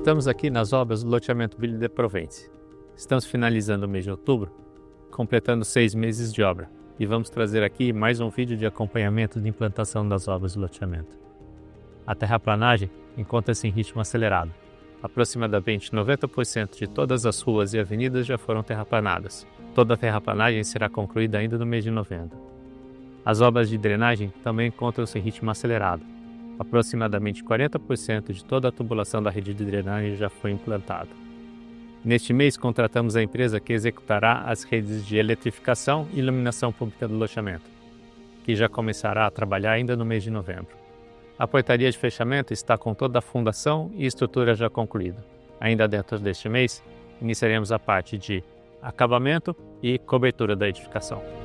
Estamos aqui nas obras do loteamento Ville de Provence. Estamos finalizando o mês de outubro, completando 6 meses de obra, e vamos trazer aqui mais um vídeo de acompanhamento de implantação das obras do loteamento. A terraplanagem encontra-se em ritmo acelerado. Aproximadamente 90% de todas as ruas e avenidas já foram terraplanadas. Toda a terraplanagem será concluída ainda no mês de novembro. As obras de drenagem também encontram-se em ritmo acelerado. Aproximadamente 40% de toda a tubulação da rede de drenagem já foi implantada. Neste mês, contratamos a empresa que executará as redes de eletrificação e iluminação pública do loteamento, que já começará a trabalhar ainda no mês de novembro. A portaria de fechamento está com toda a fundação e estrutura já concluída. Ainda dentro deste mês, iniciaremos a parte de acabamento e cobertura da edificação.